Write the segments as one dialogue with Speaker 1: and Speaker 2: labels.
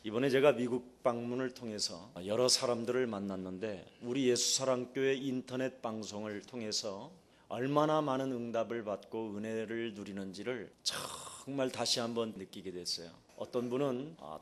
Speaker 1: 이번에 제가 미국 방문을 통해서 여러 사람들을 만났는데 우리 예수사랑교회 인터넷 방송을 통해서 얼마나 많은 응답을 받고 은혜를 누리는지를 정말 다시 한번 느끼게 됐어요. 어떤 분은 다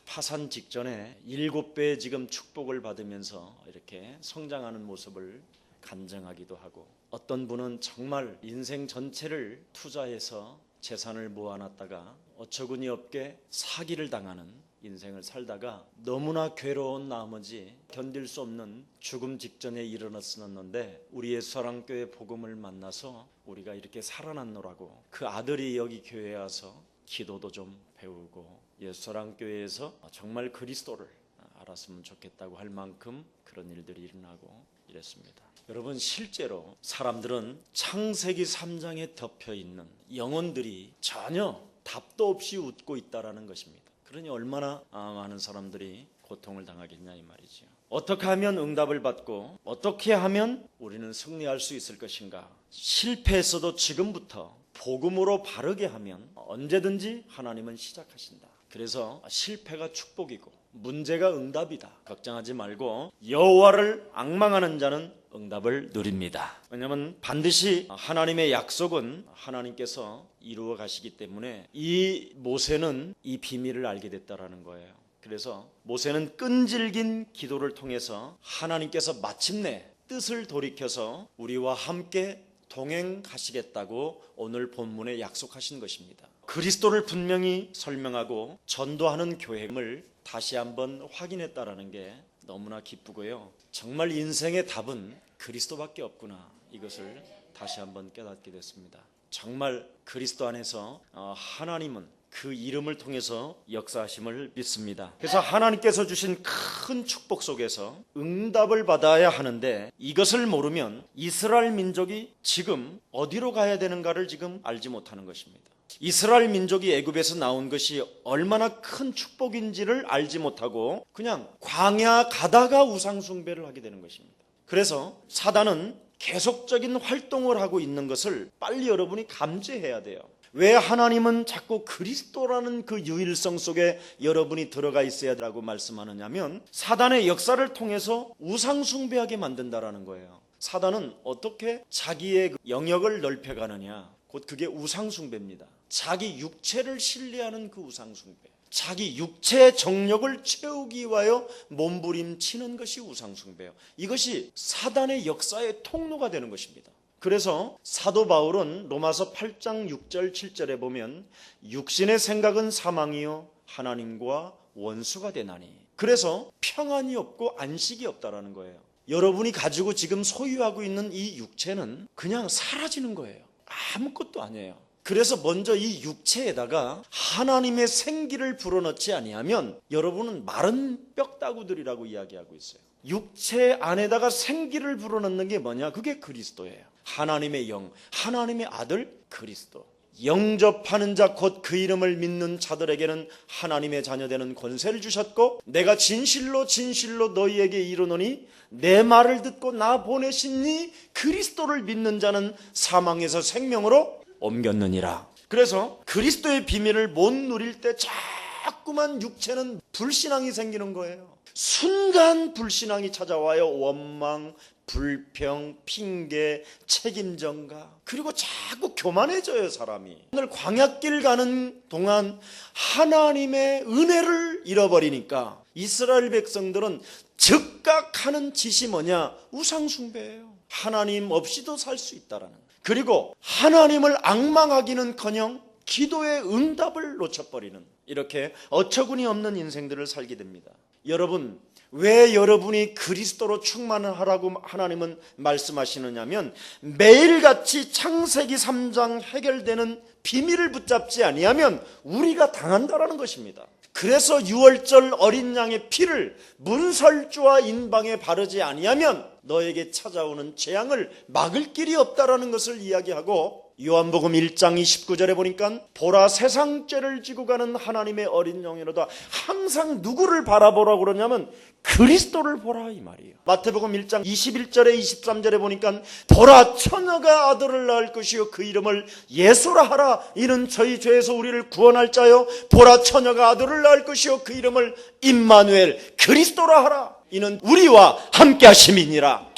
Speaker 1: 파산 직전에 7배의 지금 축복을 받으면서 이렇게 성장하는 모습을 간증하기도 하고, 어떤 분은 정말 인생 전체를 투자해서 재산을 모아놨다가 어처구니 없게 사기를 당하는 인생을 살다가 너무나 괴로운 나머지 견딜 수 없는 죽음 직전에 일어났었는데 우리 예수사랑교회 복음을 만나서 우리가 이렇게 살아났노라고, 그 아들이 여기 교회에 와서 기도도 좀 배우고 예수사랑교회에서 정말 그리스도를 알았으면 좋겠다고 할 만큼 그런 일들이 일어나고 이랬습니다. 여러분, 실제로 사람들은 창세기 3장에 덮여있는 영혼들이 전혀 답도 없이 웃고 있다는 것입니다. 그러니 얼마나 많은 사람들이 고통을 당하겠냐 이 말이죠. 어떻게 하면 응답을 받고 어떻게 하면 우리는 승리할 수 있을 것인가? 실패했어도 지금부터 복음으로 바르게 하면 언제든지 하나님은 시작하신다. 그래서 실패가 축복이고 문제가 응답이다. 걱정하지 말고 여호와를 앙망하는 자는 응답을 누립니다. 왜냐하면 반드시 하나님의 약속은 하나님께서 이루어 가시기 때문에 이 모세는 이 비밀을 알게 됐다라는 거예요. 그래서 모세는 끈질긴 기도를 통해서 하나님께서 마침내 뜻을 돌이켜서 우리와 함께 동행하시겠다고 오늘 본문에 약속하신 것입니다. 그리스도를 분명히 설명하고 전도하는 교회임을 다시 한번 확인했다라는 게 너무나 기쁘고요. 정말 인생의 답은 그리스도밖에 없구나, 이것을 다시 한번 깨닫게 됐습니다. 정말 그리스도 안에서 하나님은 그 이름을 통해서 역사하심을 믿습니다. 그래서 하나님께서 주신 큰 축복 속에서 응답을 받아야 하는데 이것을 모르면 이스라엘 민족이 지금 어디로 가야 되는가를 지금 알지 못하는 것입니다. 이스라엘 민족이 애굽에서 나온 것이 얼마나 큰 축복인지를 알지 못하고 그냥 광야 가다가 우상 숭배를 하게 되는 것입니다. 그래서 사단은 계속적인 활동을 하고 있는 것을 빨리 여러분이 감지해야 돼요. 왜 하나님은 자꾸 그리스도라는 그 유일성 속에 여러분이 들어가 있어야 라고 말씀하느냐면 사단의 역사를 통해서 우상 숭배하게 만든다라는 거예요. 사단은 어떻게 자기의 영역을 넓혀가느냐, 곧 그게 우상 숭배입니다. 자기 육체를 신뢰하는 그 우상 숭배, 자기 육체의 정력을 채우기 위하여 몸부림치는 것이 우상 숭배예요. 이것이 사단의 역사의 통로가 되는 것입니다. 그래서 사도 바울은 로마서 8장 6절 7절에 보면 육신의 생각은 사망이요 하나님과 원수가 되나니, 그래서 평안이 없고 안식이 없다라는 거예요. 여러분이 가지고 지금 소유하고 있는 이 육체는 그냥 사라지는 거예요. 아무것도 아니에요. 그래서 먼저 이 육체에다가 하나님의 생기를 불어넣지 아니하면 여러분은 마른 뼈다구들이라고 이야기하고 있어요. 육체 안에다가 생기를 불어넣는 게 뭐냐? 그게 그리스도예요. 하나님의 영, 하나님의 아들 그리스도. 영접하는 자 곧 그 이름을 믿는 자들에게는 하나님의 자녀되는 권세를 주셨고, 내가 진실로 진실로 너희에게 이르노니 내 말을 듣고 나 보내신 이 그리스도를 믿는 자는 사망에서 생명으로 옮겼느니라. 그래서 그리스도의 비밀을 못 누릴 때 자꾸만 육체는 불신앙이 생기는 거예요. 순간 불신앙이 찾아와요. 원망, 불평, 핑계, 책임전가, 그리고 자꾸 교만해져요 사람이. 오늘 광야길 가는 동안 하나님의 은혜를 잃어버리니까 이스라엘 백성들은 즉각 하는 짓이 뭐냐? 우상숭배예요. 하나님 없이도 살 수 있다라는. 그리고 하나님을 앙망하기는커녕 기도의 응답을 놓쳐버리는, 이렇게 어처구니 없는 인생들을 살게 됩니다. 여러분, 왜 여러분이 그리스도로 충만을 하라고 하나님은 말씀하시느냐면 매일같이 창세기 3장 해결되는 비밀을 붙잡지 아니하면 우리가 당한다라는 것입니다. 그래서 유월절 어린 양의 피를 문설주와 인방에 바르지 아니하면 너에게 찾아오는 재앙을 막을 길이 없다라는 것을 이야기하고, 요한복음 1장 29절에 보니까 보라 세상 죄를 지고 가는 하나님의 어린 영이로다. 항상 누구를 바라보라고 그러냐면 그리스도를 보라 이 말이에요. 마태복음 1장 21절에 23절에 보니까 보라 처녀가 아들을 낳을 것이요 그 이름을 예수라 하라. 이는 저희 죄에서 우리를 구원할 자요. 보라 처녀가 아들을 낳을 것이요 그 이름을 임마누엘 그리스도라 하라. 이는 우리와 함께 하심이니라.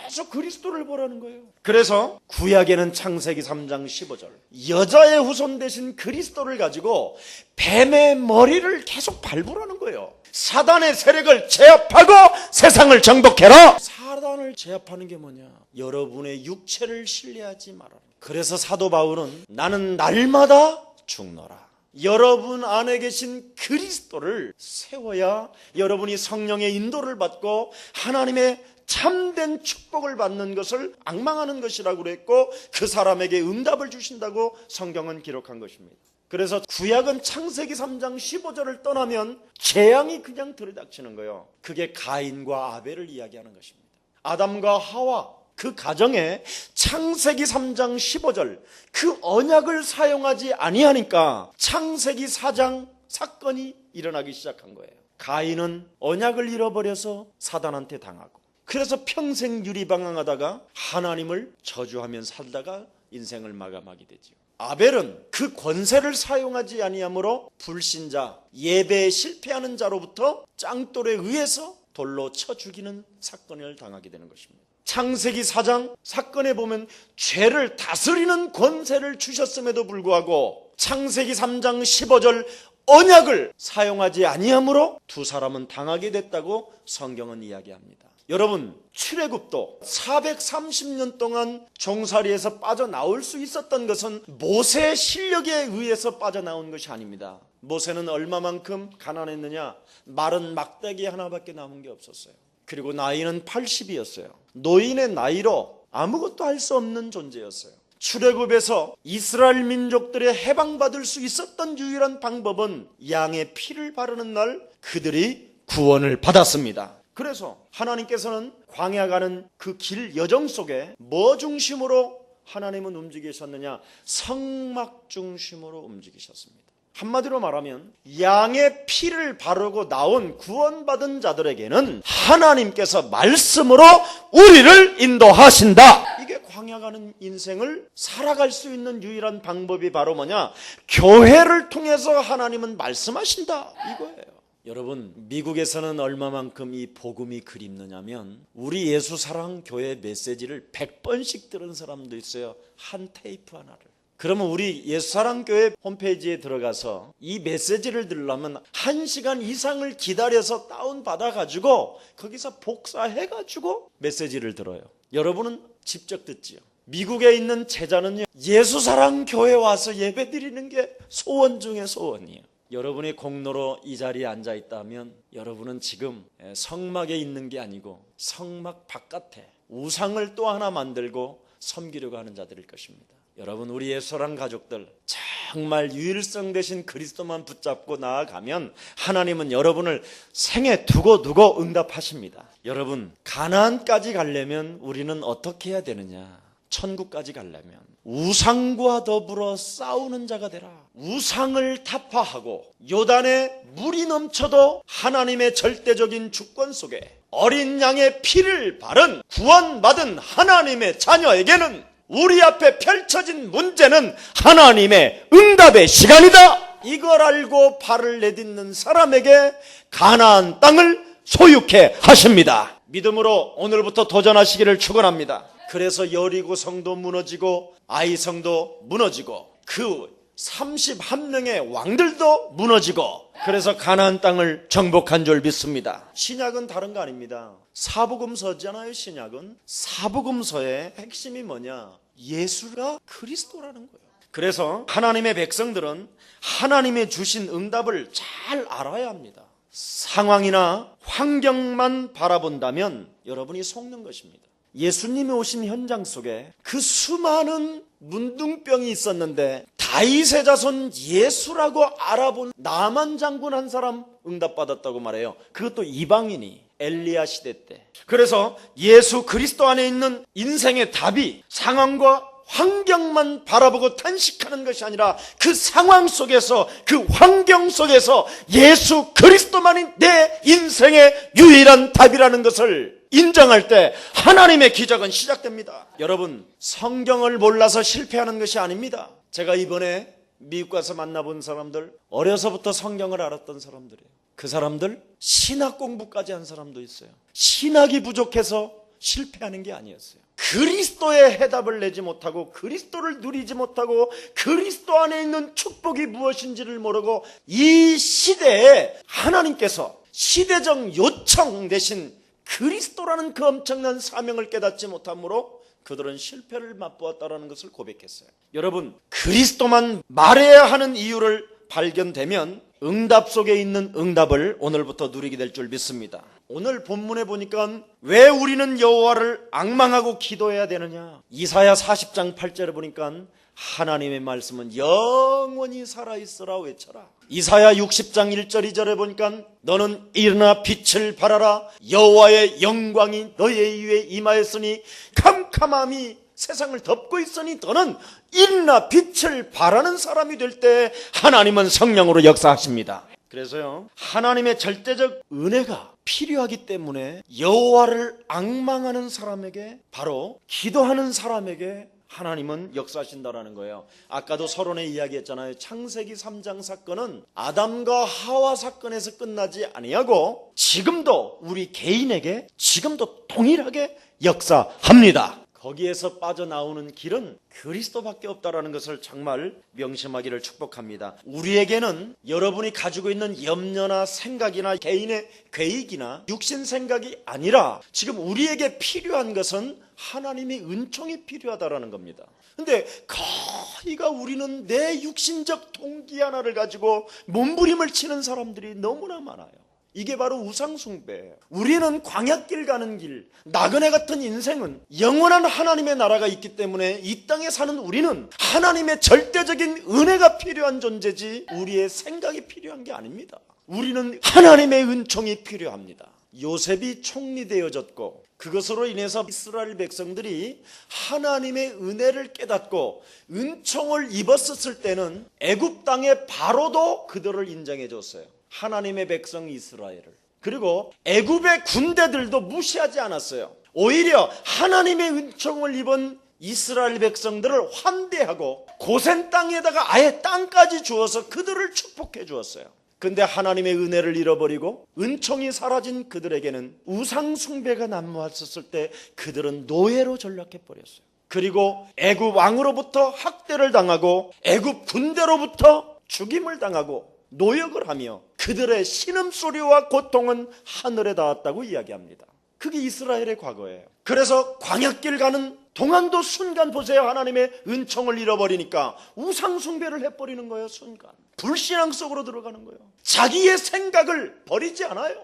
Speaker 1: 계속 그리스도를 보라는 거예요. 그래서 구약에는 창세기 3장 15절 여자의 후손 대신 그리스도를 가지고 뱀의 머리를 계속 밟으라는 거예요. 사단의 세력을 제압하고 세상을 정복해라. 사단을 제압하는 게 뭐냐? 여러분의 육체를 신뢰하지 말아라. 그래서 사도 바울은 나는 날마다 죽노라. 여러분 안에 계신 그리스도를 세워야 여러분이 성령의 인도를 받고 하나님의 참된 축복을 받는 것을 앙망하는 것이라고 그랬고 그 사람에게 응답을 주신다고 성경은 기록한 것입니다. 그래서 구약은 창세기 3장 15절을 떠나면 재앙이 그냥 들이닥치는 거예요. 그게 가인과 아벨을 이야기하는 것입니다. 아담과 하와 그 가정에 창세기 3장 15절 그 언약을 사용하지 아니하니까 창세기 4장 사건이 일어나기 시작한 거예요. 가인은 언약을 잃어버려서 사단한테 당하고 그래서 평생 유리방황하다가 하나님을 저주하며 살다가 인생을 마감하게 되죠. 아벨은 그 권세를 사용하지 아니하므로 불신자, 예배에 실패하는 자로부터 짱돌에 의해서 돌로 쳐 죽이는 사건을 당하게 되는 것입니다. 창세기 4장 사건에 보면 죄를 다스리는 권세를 주셨음에도 불구하고 창세기 3장 15절 언약을 사용하지 아니하므로 두 사람은 당하게 됐다고 성경은 이야기합니다. 여러분 출애굽도 430년 동안 종살이에서 빠져나올 수 있었던 것은 모세의 실력에 의해서 빠져나온 것이 아닙니다. 모세는 얼마만큼 가난했느냐? 마른 막대기 하나밖에 남은 게 없었어요. 그리고 나이는 80이었어요. 노인의 나이로 아무것도 할 수 없는 존재였어요. 출애굽에서 이스라엘 민족들의 해방받을 수 있었던 유일한 방법은 양의 피를 바르는 날 그들이 구원을 받았습니다. 그래서 하나님께서는 광야 가는 그 길 여정 속에 뭐 중심으로 하나님은 움직이셨느냐? 성막 중심으로 움직이셨습니다. 한마디로 말하면 양의 피를 바르고 나온 구원받은 자들에게는 하나님께서 말씀으로 우리를 인도하신다. 이게 광야 가는 인생을 살아갈 수 있는 유일한 방법이 바로 뭐냐? 교회를 통해서 하나님은 말씀하신다 이거예요. 여러분 미국에서는 얼마만큼 이 복음이 그립느냐면 우리 예수사랑교회 메시지를 100번씩 들은 사람도 있어요. 한 테이프 하나를. 그러면 우리 예수사랑교회 홈페이지에 들어가서 이 메시지를 들으려면 1시간 이상을 기다려서 다운받아가지고 거기서 복사해가지고 메시지를 들어요. 여러분은 직접 듣지요. 미국에 있는 제자는요 예수사랑교회 와서 예배드리는 게 소원 중에 소원이에요. 여러분의 공로로 이 자리에 앉아 있다면 여러분은 지금 성막에 있는 게 아니고 성막 바깥에 우상을 또 하나 만들고 섬기려고 하는 자들일 것입니다. 여러분 우리 예수사랑 가족들 정말 유일성 되신 그리스도만 붙잡고 나아가면 하나님은 여러분을 생에 두고 응답하십니다. 여러분 가나안까지 가려면 우리는 어떻게 해야 되느냐? 천국까지 가려면 우상과 더불어 싸우는 자가 되라. 우상을 타파하고 요단에 물이 넘쳐도 하나님의 절대적인 주권 속에 어린 양의 피를 바른 구원받은 하나님의 자녀에게는 우리 앞에 펼쳐진 문제는 하나님의 응답의 시간이다. 이걸 알고 발을 내딛는 사람에게 가나안 땅을 소유케 하십니다. 믿음으로 오늘부터 도전하시기를 축원합니다. 그래서 여리고 성도 무너지고 아이 성도 무너지고 그 31명의 왕들도 무너지고 그래서 가나안 땅을 정복한 줄 믿습니다. 신약은 다른 거 아닙니다. 사복음서잖아요. 신약은 사복음서의 핵심이 뭐냐? 예수가 그리스도라는 거예요. 그래서 하나님의 백성들은 하나님의 주신 응답을 잘 알아야 합니다. 상황이나 환경만 바라본다면 여러분이 속는 것입니다. 예수님이 오신 현장 속에 그 수많은 문둥병이 있었는데 다윗의 자손 예수라고 알아본 나만 장군 한 사람 응답받았다고 말해요. 그것도 이방인이 엘리야 시대 때. 그래서 예수 그리스도 안에 있는 인생의 답이 상황과 환경만 바라보고 탄식하는 것이 아니라 그 상황 속에서, 그 환경 속에서 예수 그리스도만이 내 인생의 유일한 답이라는 것을 인정할 때 하나님의 기적은 시작됩니다. 여러분, 성경을 몰라서 실패하는 것이 아닙니다. 제가 이번에 미국 가서 만나본 사람들, 어려서부터 성경을 알았던 사람들이에요. 그 사람들 신학 공부까지 한 사람도 있어요. 신학이 부족해서 실패하는 게 아니었어요. 그리스도의 해답을 내지 못하고, 그리스도를 누리지 못하고, 그리스도 안에 있는 축복이 무엇인지를 모르고, 이 시대에 하나님께서 시대적 요청 대신 그리스도라는 그 엄청난 사명을 깨닫지 못함으로 그들은 실패를 맛보았다라는 것을 고백했어요. 여러분, 그리스도만 말해야 하는 이유를 발견되면 응답 속에 있는 응답을 오늘부터 누리게 될 줄 믿습니다. 오늘 본문에 보니까 왜 우리는 여호와를 앙망하고 기도해야 되느냐? 이사야 40장 8절에 보니까 하나님의 말씀은 영원히 살아있으라 외쳐라. 이사야 60장 1절 2절에 보니까 너는 일어나 빛을 발하라. 여호와의 영광이 너의 위에 임하였으니 캄캄함이 세상을 덮고 있으니 너는 일어나 빛을 발하는 사람이 될 때 하나님은 성령으로 역사하십니다. 그래서요, 하나님의 절대적 은혜가 필요하기 때문에 여호와를 앙망하는 사람에게, 바로 기도하는 사람에게 하나님은 역사하신다라는 거예요. 아까도 서론에 이야기했잖아요. 창세기 3장 사건은 아담과 하와 사건에서 끝나지 아니하고 지금도 우리 개인에게 지금도 동일하게 역사합니다. 거기에서 빠져나오는 길은 그리스도밖에 없다라는 것을 정말 명심하기를 축복합니다. 우리에게는 여러분이 가지고 있는 염려나 생각이나 개인의 계획이나 육신 생각이 아니라 지금 우리에게 필요한 것은 하나님의 은총이 필요하다라는 겁니다. 근데 거의가 우리는 내 육신적 동기 하나를 가지고 몸부림을 치는 사람들이 너무나 많아요. 이게 바로 우상숭배예요. 우리는 광야길 가는 길, 나그네 같은 인생은 영원한 하나님의 나라가 있기 때문에 이 땅에 사는 우리는 하나님의 절대적인 은혜가 필요한 존재지 우리의 생각이 필요한 게 아닙니다. 우리는 하나님의 은총이 필요합니다. 요셉이 총리되어졌고 그것으로 인해서 이스라엘 백성들이 하나님의 은혜를 깨닫고 은총을 입었을 때는 애굽 땅의 바로도 그들을 인정해 줬어요. 하나님의 백성 이스라엘을. 그리고 애굽의 군대들도 무시하지 않았어요. 오히려 하나님의 은총을 입은 이스라엘 백성들을 환대하고 고센 땅에다가 아예 땅까지 주어서 그들을 축복해 주었어요. 근데 하나님의 은혜를 잃어버리고 은총이 사라진 그들에게는 우상 숭배가 난무했었을 때 그들은 노예로 전락해 버렸어요. 그리고 애굽 왕으로부터 학대를 당하고 애굽 군대로부터 죽임을 당하고 노역을 하며 그들의 신음소리와 고통은 하늘에 닿았다고 이야기합니다. 그게 이스라엘의 과거예요. 그래서 광야길 가는 동안도 순간 보세요. 하나님의 은총을 잃어버리니까 우상 숭배를 해버리는 거예요. 순간 불신앙 속으로 들어가는 거예요. 자기의 생각을 버리지 않아요.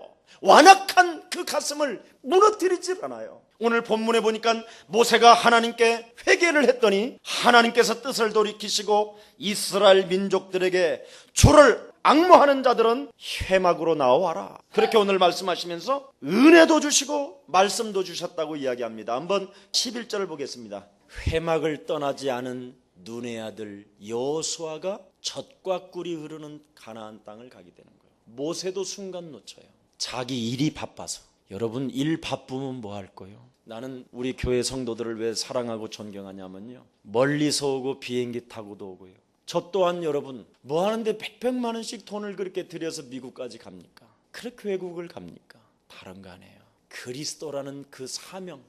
Speaker 1: 완악한 그 가슴을 무너뜨리지 않아요. 오늘 본문에 보니까 모세가 하나님께 회개를 했더니 하나님께서 뜻을 돌이키시고 이스라엘 민족들에게 주를 앙모하는 자들은 회막으로 나와라. 그렇게 오늘 말씀하시면서 은혜도 주시고 말씀도 주셨다고 이야기합니다. 한번 11절을 보겠습니다. 회막을 떠나지 않은 눈의 아들 여호수아가 젖과 꿀이 흐르는 가나안 땅을 가게 되는 거예요. 모세도 순간 놓쳐요. 자기 일이 바빠서. 여러분, 일 바쁘면 뭐 할 거예요? 나는 우리 교회 성도들을 왜 사랑하고 존경하냐면요, 멀리서 오고 비행기 타고도 오고요. 저 또한 여러분 뭐 하는데 몇백만 원씩 돈을 그렇게 들여서 미국까지 갑니까? 그렇게 외국을 갑니까? 다른 거 아니에요. 그리스도라는 그 사명,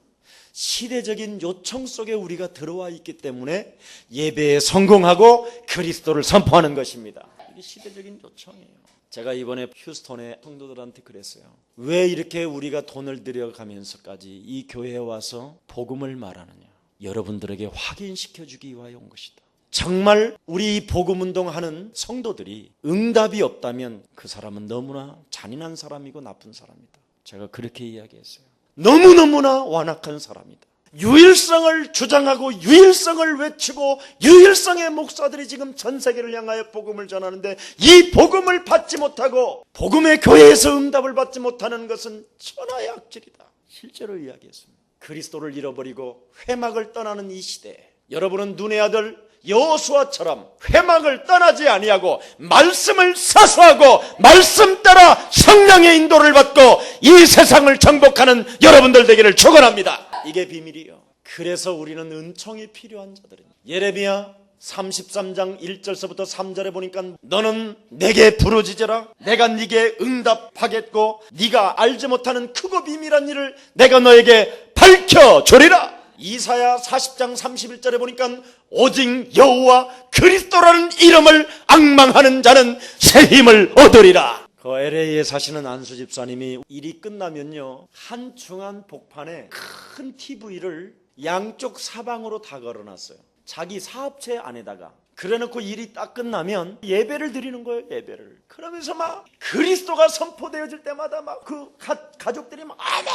Speaker 1: 시대적인 요청 속에 우리가 들어와 있기 때문에 예배에 성공하고 그리스도를 선포하는 것입니다. 이게 시대적인 요청이에요. 제가 이번에 휴스턴의 성도들한테 그랬어요. 왜 이렇게 우리가 돈을 들여가면서까지 이 교회에 와서 복음을 말하느냐? 여러분들에게 확인시켜주기 위하여 온 것이다. 정말 우리 복음운동하는 성도들이 응답이 없다면 그 사람은 너무나 잔인한 사람이고 나쁜 사람이다. 제가 그렇게 이야기했어요. 너무너무나 완악한 사람이다. 유일성을 주장하고 유일성을 외치고 유일성의 목사들이 지금 전 세계를 향하여 복음을 전하는데 이 복음을 받지 못하고 복음의 교회에서 응답을 받지 못하는 것은 천하의 악질이다. 실제로 이야기했습니다. 그리스도를 잃어버리고 회막을 떠나는 이 시대에 여러분은 눈의 아들 여호수아처럼 회막을 떠나지 아니하고 말씀을 사수하고 말씀 따라 성령의 인도를 받고 이 세상을 정복하는 여러분들 되기를 축원합니다. 이게 비밀이에요. 그래서 우리는 은총이 필요한 자들입니다. 예레미야 33장 1절서부터 3절에 보니까 너는 내게 부르짖으라 내가 네게 응답하겠고 네가 알지 못하는 크고 비밀한 일을 내가 너에게 밝혀주리라. 이사야 40장 31절에 보니까 오직 여호와 그리스도라는 이름을 앙망하는 자는 새 힘을 얻으리라. 그 LA에 사시는 안수 집사님이 일이 끝나면요 한 중한 복판에 큰 TV를 양쪽 사방으로 다 걸어놨어요. 자기 사업체 안에다가. 그래놓고 일이 딱 끝나면 예배를 드리는 거예요. 예배를. 그러면서 막 그리스도가 선포되어질 때마다 막 그 가족들이 막 아멘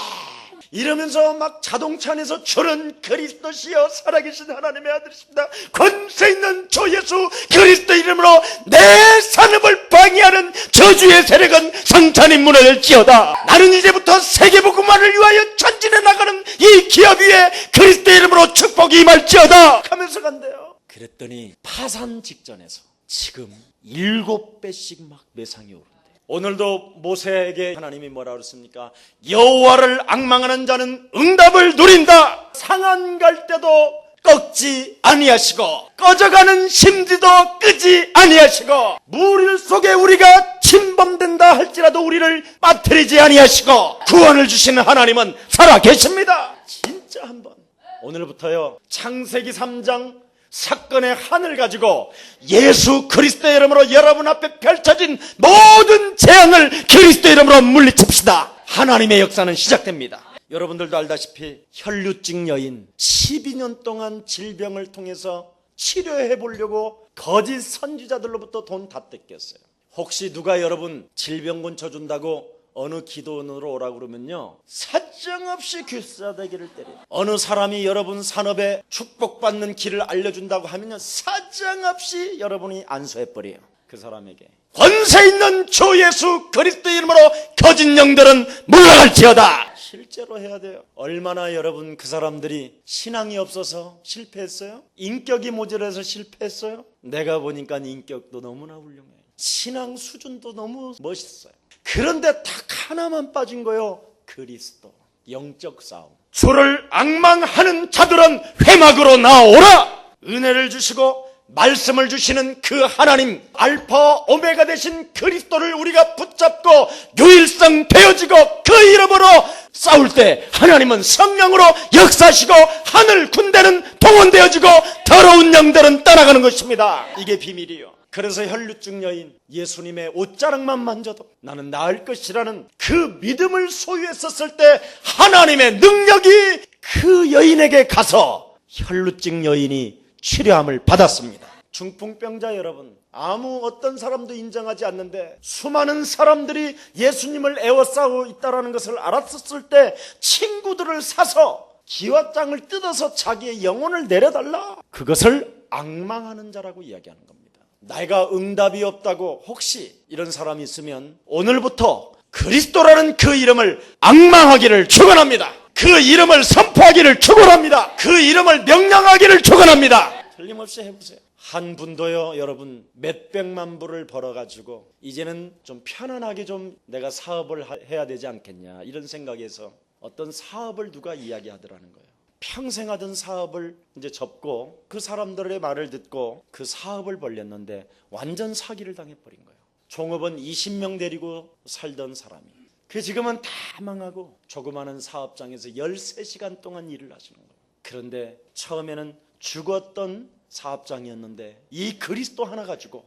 Speaker 1: 이러면서 막 자동차 안에서 주는 그리스도시여 살아계신 하나님의 아들이십니다. 권세 있는 주 예수 그리스도 이름으로 내 산업을 방해하는 저주의 세력은 성찬이 무너질지어다. 나는 이제부터 세계복음화를 위하여 전진해 나가는 이 기업 위에 그리스도 이름으로 축복이 임할지어다 하면서 간대요. 그랬더니 파산 직전에서 지금 7배씩 막 매상이 오른대. 오늘도 모세에게 하나님이 뭐라 그랬습니까? 여호와를 앙망하는 자는 응답을 누린다. 상한 갈 때도 꺾지 아니하시고 꺼져가는 심지도 끄지 아니하시고 물 속에 우리가 침범된다 할지라도 우리를 빠뜨리지 아니하시고 구원을 주시는 하나님은 살아계십니다. 진짜 한번 오늘부터요 창세기 3장 사건의 한을 가지고 예수 그리스도의 이름으로 여러분 앞에 펼쳐진 모든 재앙을 그리스도의 이름으로 물리칩시다. 하나님의 역사는 시작됩니다. 여러분들도 알다시피 혈루증 여인 12년 동안 질병을 통해서 치료해 보려고 거짓 선지자들로부터 돈 다 뜯겼어요. 혹시 누가 여러분 질병 고쳐준다고 어느 기도원으로 오라고 그러면요 사정없이 귀싸대기를 때려요. 어느 사람이 여러분 산업에 축복받는 길을 알려준다고 하면요 사정없이 여러분이 안수해버려요. 그 사람에게 권세 있는 주 예수 그리스도 이름으로 거짓 영들은 물러갈지어다. 실제로 해야 돼요. 얼마나 여러분 그 사람들이 신앙이 없어서 실패했어요? 인격이 모자라서 실패했어요? 내가 보니까 인격도 너무나 훌륭해요. 신앙 수준도 너무 멋있어요. 그런데 딱 하나만 빠진 거요. 그리스도. 영적 싸움. 주를 앙망하는 자들은 회막으로 나오라. 은혜를 주시고 말씀을 주시는 그 하나님 알파 오메가 되신 그리스도를 우리가 붙잡고 유일성 되어지고 그 이름으로 싸울 때 하나님은 성령으로 역사하시고 하늘 군대는 동원되어지고 더러운 영들은 떠나가는 것입니다. 이게 비밀이에요. 그래서 혈루증 여인 예수님의 옷자락만 만져도 나는 나을 것이라는 그 믿음을 소유했었을 때 하나님의 능력이 그 여인에게 가서 혈루증 여인이 치료함을 받았습니다. 중풍병자 여러분, 아무 어떤 사람도 인정하지 않는데 수많은 사람들이 예수님을 애워싸고 있다는 것을 알았었을 때 친구들을 사서 기와장을 뜯어서 자기의 영혼을 내려달라. 그것을 앙망하는 자라고 이야기하는 겁니다. 내가 응답이 없다고 혹시 이런 사람이 있으면 오늘부터 그리스도라는 그 이름을 앙망하기를 축원합니다. 그 이름을 선포하기를 축원합니다. 그 이름을 명령하기를 축원합니다. 틀림없이 해보세요. 한 분도요 여러분 몇백만 불을 벌어가지고 이제는 좀 편안하게 좀 내가 사업을 해야 되지 않겠냐 이런 생각에서 어떤 사업을 누가 이야기하더라는 거예요. 평생 하던 사업을 이제 접고 그 사람들의 말을 듣고 그 사업을 벌렸는데 완전 사기를 당해버린 거예요. 종업원 20명 데리고 살던 사람이 그 지금은 다 망하고 조그마한 사업장에서 13시간 동안 일을 하시는 거예요. 그런데 처음에는 죽었던 사업장이었는데 이 그리스도 하나 가지고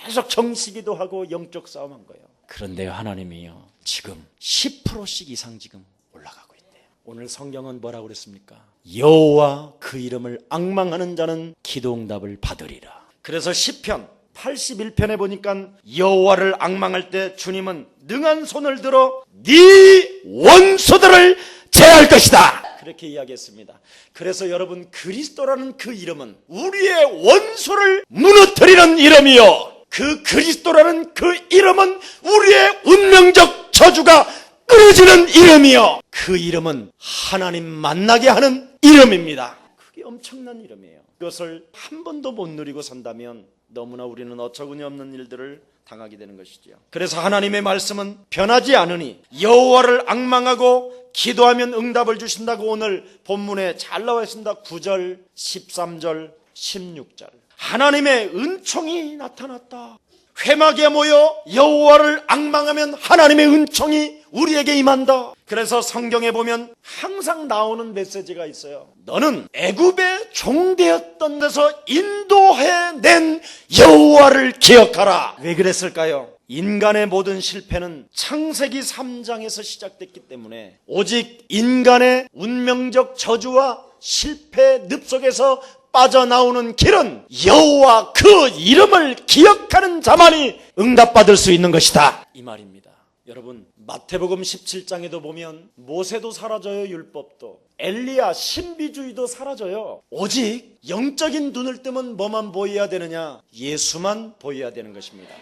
Speaker 1: 계속 정시기도 하고 영적 싸움한 거예요. 그런데 하나님이요 지금 10%씩 이상 지금 올라가고 있대요. 오늘 성경은 뭐라고 그랬습니까? 여호와 그 이름을 앙망하는 자는 기도응답을 받으리라. 그래서 시편 81편에 보니까 여호와를 앙망할 때 주님은 능한 손을 들어 네 원수들을 제할 것이다. 그렇게 이야기했습니다. 그래서 여러분 그리스도라는 그 이름은 우리의 원수를 무너뜨리는 이름이요. 그 그리스도라는 그 이름은 우리의 운명적 저주가 끊어지는 이름이요. 그 이름은 하나님 만나게 하는 이름입니다. 그게 엄청난 이름이에요. 그것을 한 번도 못 누리고 산다면 너무나 우리는 어처구니 없는 일들을 당하게 되는 것이지요. 그래서 하나님의 말씀은 변하지 않으니 여호와를 앙망하고 기도하면 응답을 주신다고 오늘 본문에 잘 나와 있습니다. 9절, 13절, 16절. 하나님의 은총이 나타났다. 회막에 모여 여호와를 앙망하면 하나님의 은총이 우리에게 임한다. 그래서 성경에 보면 항상 나오는 메시지가 있어요. 너는 애굽의 종되었던 데서 인도해낸 여호와를 기억하라. 왜 그랬을까요? 인간의 모든 실패는 창세기 3장에서 시작됐기 때문에 오직 인간의 운명적 저주와 실패 늪 속에서 빠져나오는 길은 여호와 그 이름을 기억하는 자만이 응답받을 수 있는 것이다, 이 말입니다. 여러분, 마태복음 17장에도 보면 모세도 사라져요. 율법도, 엘리야 신비주의도 사라져요. 오직 영적인 눈을 뜨면 뭐만 보여야 되느냐? 예수만 보여야 되는 것입니다.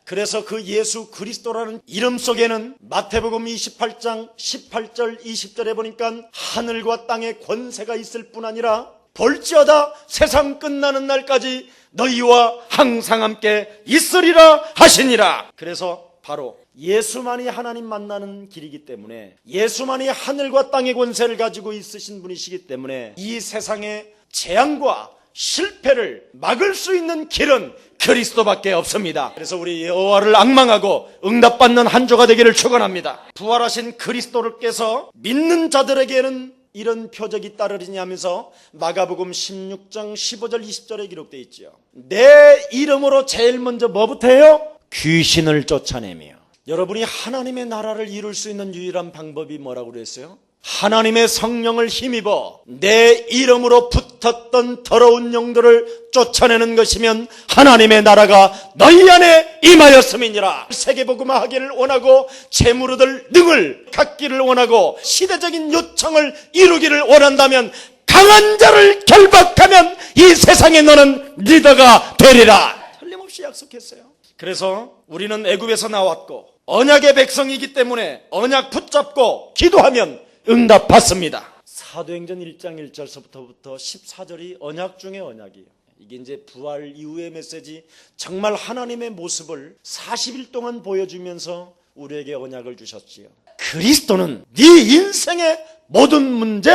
Speaker 1: 그래서 그 예수 그리스도라는 이름 속에는 마태복음 28장 18절 20절에 보니까 하늘과 땅의 권세가 있을 뿐 아니라 볼지어다 세상 끝나는 날까지 너희와 항상 함께 있으리라 하시니라. 그래서 바로 예수만이 하나님 만나는 길이기 때문에, 예수만이 하늘과 땅의 권세를 가지고 있으신 분이시기 때문에 이 세상의 재앙과 실패를 막을 수 있는 길은 그리스도밖에 없습니다. 그래서 우리 여호와를 앙망하고 응답받는 한 주가 되기를 축원합니다. 부활하신 그리스도께서 믿는 자들에게는 이런 표적이 따르리니 하면서 마가복음 16장 15절 20절에 기록되어 있죠. 내 이름으로 제일 먼저 뭐부터 해요? 귀신을 쫓아내며. 여러분이 하나님의 나라를 이룰 수 있는 유일한 방법이 뭐라고 그랬어요? 하나님의 성령을 힘입어 내 이름으로 붙었던 더러운 영들을 쫓아내는 것이면 하나님의 나라가 너희 안에 임하였음이니라. 세계복음화하기를 원하고 재물 얻을 능을 갖기를 원하고 시대적인 요청을 이루기를 원한다면 강한 자를 결박하면 이 세상에 너는 리더가 되리라. 틀림없이 약속했어요. 그래서 우리는 애굽에서 나왔고 언약의 백성이기 때문에 언약 붙잡고 기도하면 응답받습니다. 사도행전 1장 1절서부터 14절이 언약 중의 언약이에요. 이게 이제 부활 이후의 메시지, 정말 하나님의 모습을 40일 동안 보여주면서 우리에게 언약을 주셨지요. 그리스도는 네 인생의 모든 문제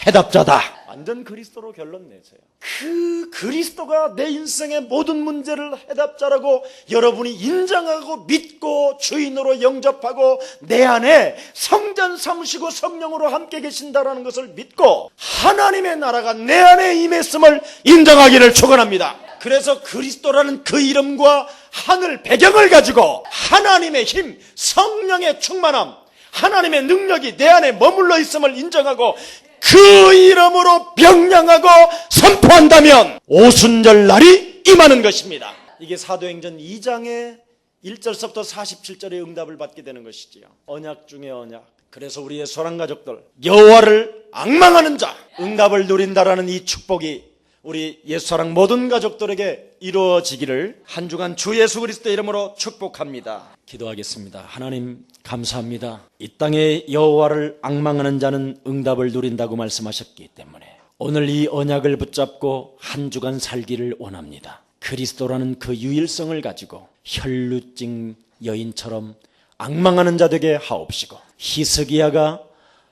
Speaker 1: 해답자다. 완전 그리스도로 결론 내세요. 그 그리스도가 내 인생의 모든 문제를 해답자라고 여러분이 인정하고 믿고 주인으로 영접하고 내 안에 성전 삼으시고 성령으로 함께 계신다라는 것을 믿고 하나님의 나라가 내 안에 임했음을 인정하기를 축원합니다. 그래서 그리스도라는 그 이름과 하늘 배경을 가지고 하나님의 힘, 성령의 충만함, 하나님의 능력이 내 안에 머물러 있음을 인정하고 그 이름으로 명령하고 선포한다면 오순절 날이 임하는 것입니다. 이게 사도행전 2장의 1절서부터 47절의 응답을 받게 되는 것이지요. 언약 중의 언약. 그래서 우리의 소랑 가족들, 여호와를 앙망하는 자, 응답을 누린다라는 이 축복이 우리 예수사랑 모든 가족들에게 이루어지기를 한 주간 주 예수 그리스도의 이름으로 축복합니다. 기도하겠습니다. 하나님 감사합니다. 이 땅에 여호와를 앙망하는 자는 응답을 누린다고 말씀하셨기 때문에 오늘 이 언약을 붙잡고 한 주간 살기를 원합니다. 그리스도라는 그 유일성을 가지고 혈루증 여인처럼 앙망하는 자 되게 하옵시고, 히스기야가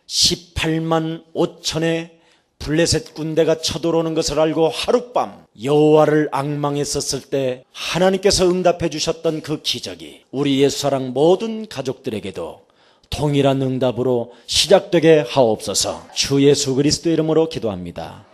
Speaker 1: 18만 5천의 블레셋 군대가 쳐들어오는 것을 알고 하룻밤 여호와를 앙망했었을 때 하나님께서 응답해 주셨던 그 기적이 우리 예수사랑 모든 가족들에게도 동일한 응답으로 시작되게 하옵소서. 주 예수 그리스도 이름으로 기도합니다.